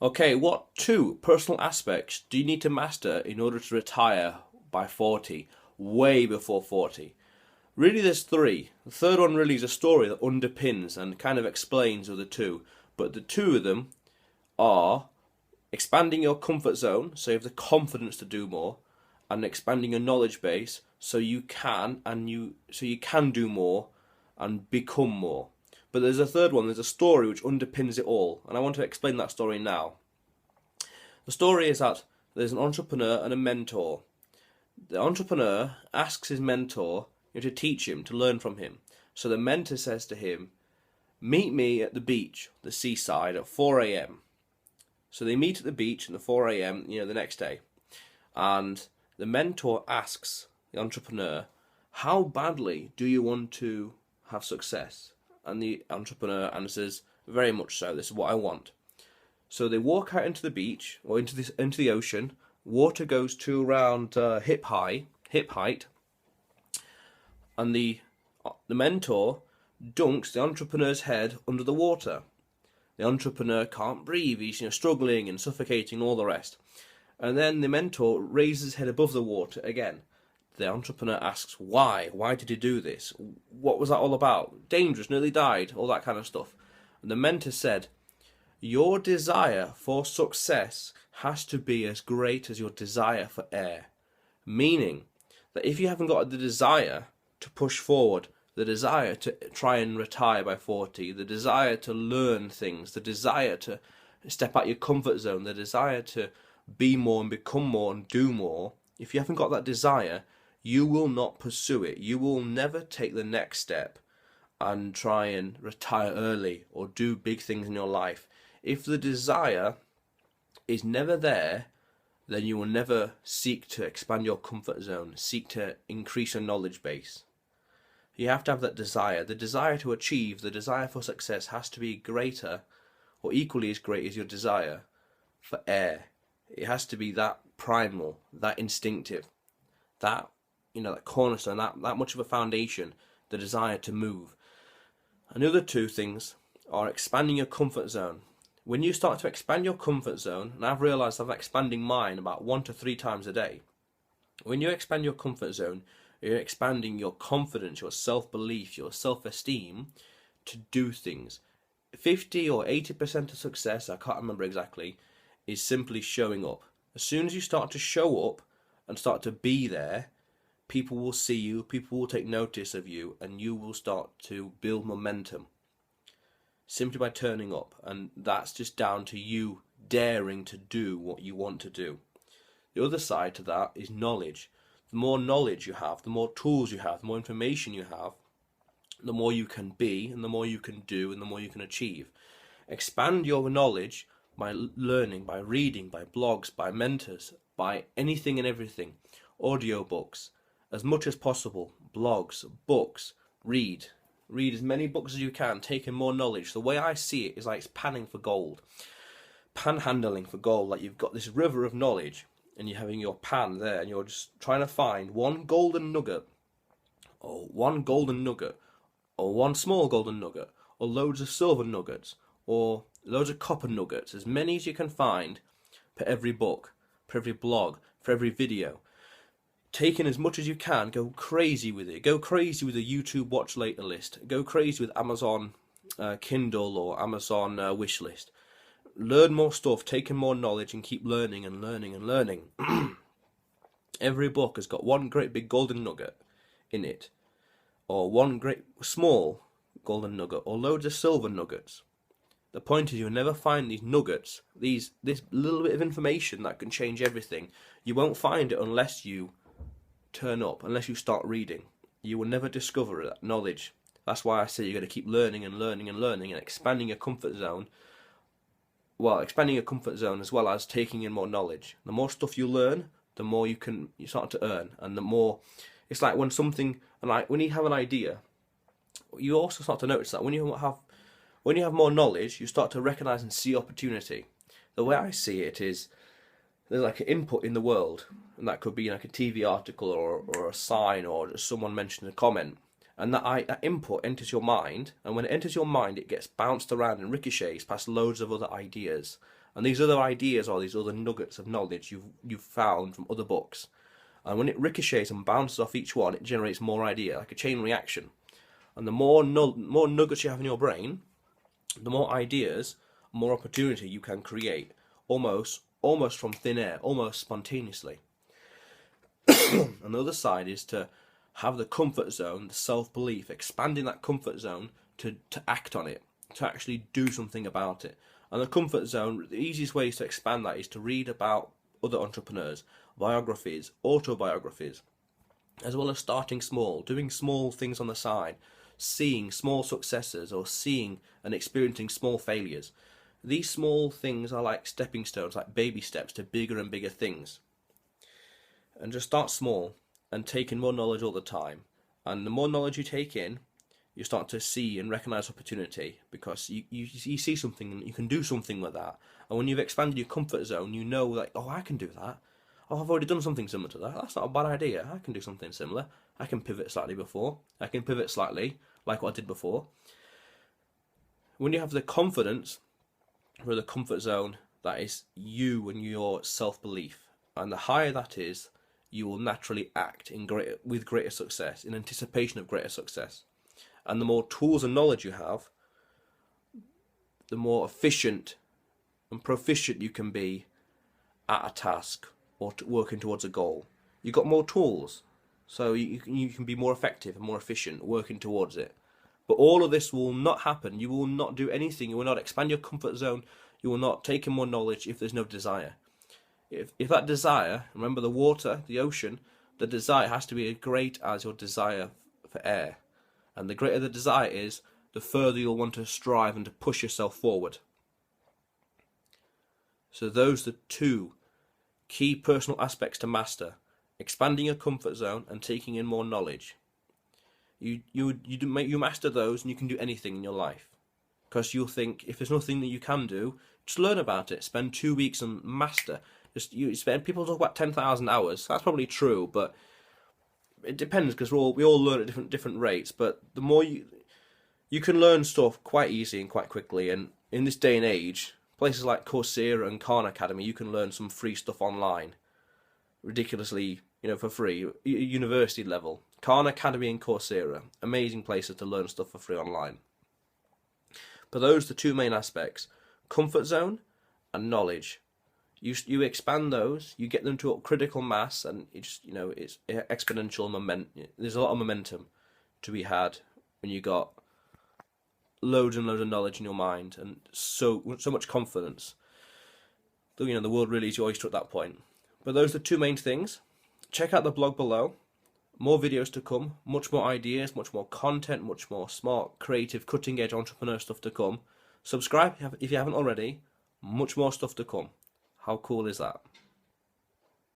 Okay, what two personal aspects do you need to master in order to retire by 40, way before 40? Really, there's three. The third one really is a story that underpins and kind of explains the two. But the two of them are expanding your comfort zone, so you have the confidence to do more, and expanding your knowledge base, so you can do more and become more. But there's a third one. There's a story which underpins it all, and I want to explain that story now. The story is that there's an entrepreneur and a mentor. The entrepreneur asks his mentor to teach him, to learn from him. So the mentor says to him, "Meet me at the beach, the seaside, at 4 a.m." So they meet at the beach at 4 a.m. The next day, and the mentor asks the entrepreneur, "How badly do you want to have success?" And the entrepreneur answers, "Very much so. This is what I want." So they walk out into the beach or into the ocean. Water goes to around hip height, and the mentor dunks the entrepreneur's head under the water. The entrepreneur can't breathe. He's struggling and suffocating and all the rest. And then the mentor raises his head above the water again. The entrepreneur asks, "Why? Why did he do this? What was that all about? Dangerous, nearly died," all that kind of stuff. And the mentor said, "Your desire for success has to be as great as your desire for air." Meaning that if you haven't got the desire to push forward, the desire to try and retire by 40, the desire to learn things, the desire to step out your comfort zone, the desire to be more and become more and do more, if you haven't got that desire, you will not pursue it. You will never take the next step and try and retire early or do big things in your life. If the desire is never there, then you will never seek to expand your comfort zone, seek to increase your knowledge base. You have to have that desire. The desire to achieve, the desire for success has to be greater or equally as great as your desire for air. It has to be that primal, that instinctive, that that cornerstone, that much of a foundation, the desire to move. And the other two things are expanding your comfort zone. When you start to expand your comfort zone, and I've realised I'm expanding mine about 1 to 3 times a day. When you expand your comfort zone, you're expanding your confidence, your self-belief, your self-esteem to do things. 50 or 80% of success, I can't remember exactly, is simply showing up. As soon as you start to show up and start to be there, people will see you, people will take notice of you, and you will start to build momentum simply by turning up. And that's just down to you daring to do what you want to do. The other side to that is knowledge. The more knowledge you have, the more tools you have, the more information you have, the more you can be, and the more you can do, and the more you can achieve. Expand your knowledge by learning, by reading, by blogs, by mentors, by anything and everything. Audiobooks, as much as possible. Blogs, books, read. Read as many books as you can, take in more knowledge. The way I see it is like it's panning for gold. Panhandling for gold, like you've got this river of knowledge, and you're having your pan there, and you're just trying to find one golden nugget, or one golden nugget, or one small golden nugget, or loads of silver nuggets, or loads of copper nuggets, as many as you can find per every book, per every blog, for every video. Take in as much as you can, go crazy with it, go crazy with the YouTube watch later list, go crazy with Amazon Kindle or Amazon wish list. Learn more stuff, take in more knowledge, and keep learning and learning and learning. Every book has got one great big golden nugget in it, or one great small golden nugget, or loads of silver nuggets. The point is, you'll never find these nuggets, this little bit of information that can change everything. You won't find it unless you turn up, unless you start reading. You will never discover that knowledge. That's why I say you're going to keep learning and learning and learning and expanding your comfort zone. Well, expanding your comfort zone as well as taking in more knowledge. The more stuff you learn, the more you start to earn, and the more it's like when you have an idea, you also start to notice that when you have more knowledge, you start to recognize and see opportunity. The way I see it is, there's like an input in the world, and that could be like a TV article or a sign or just someone mentioned a comment, and that input enters your mind, and when it enters your mind, it gets bounced around and ricochets past loads of other ideas, And these other ideas are these other nuggets of knowledge you've found from other books. And when it ricochets and bounces off each one, it generates more idea, like a chain reaction. And the more nuggets you have in your brain, the more ideas, more opportunity you can create, almost from thin air, almost spontaneously. And the other side is to have the comfort zone, the self-belief, expanding that comfort zone to act on it, to actually do something about it. And the comfort zone, the easiest ways to expand that is to read about other entrepreneurs, biographies, autobiographies, as well as starting small, doing small things on the side, seeing small successes or seeing and experiencing small failures. These small things are like stepping stones, like baby steps to bigger and bigger things. And just start small and take in more knowledge all the time. And the more knowledge you take in, you start to see and recognize opportunity, because you see something and you can do something with that. And when you've expanded your comfort zone, you know, like, oh, I can do that. Oh, I've already done something similar to that. That's not a bad idea. I can do something similar. I can pivot slightly before. I can pivot slightly, like what I did before. When you have the confidence or the comfort zone, that is you and your self-belief. And the higher that is, you will naturally act with greater success, in anticipation of greater success. And the more tools and knowledge you have, the more efficient and proficient you can be at a task or working towards a goal. You've got more tools, so you can be more effective and more efficient working towards it. But all of this will not happen. You will not do anything. You will not expand your comfort zone. You will not take in more knowledge if there's no desire. If that desire, remember the water, the ocean, the desire has to be as great as your desire for air. And the greater the desire is, the further you'll want to strive and to push yourself forward. So those are the two key personal aspects to master: expanding your comfort zone and taking in more knowledge. You master those and you can do anything in your life. Because you'll think, if there's nothing that you can do, just learn about it. Spend 2 weeks and master. People talk about 10,000 hours. That's probably true, but it depends, because we all learn at different rates. But the more you can learn stuff quite easy and quite quickly. And in this day and age, places like Coursera and Khan Academy, you can learn some free stuff online, ridiculously, for free, university level. Khan Academy and Coursera, amazing places to learn stuff for free online. But those are the two main aspects: comfort zone and knowledge. You expand those, you get them to a critical mass, and it's exponential momentum. There's a lot of momentum to be had when you got loads and loads of knowledge in your mind and so much confidence. The world really is your oyster at that point. But those are the two main things. Check out the blog below. More videos to come, much more ideas, much more content, much more smart, creative, cutting-edge entrepreneur stuff to come. Subscribe if you haven't already. Much more stuff to come. How cool is that?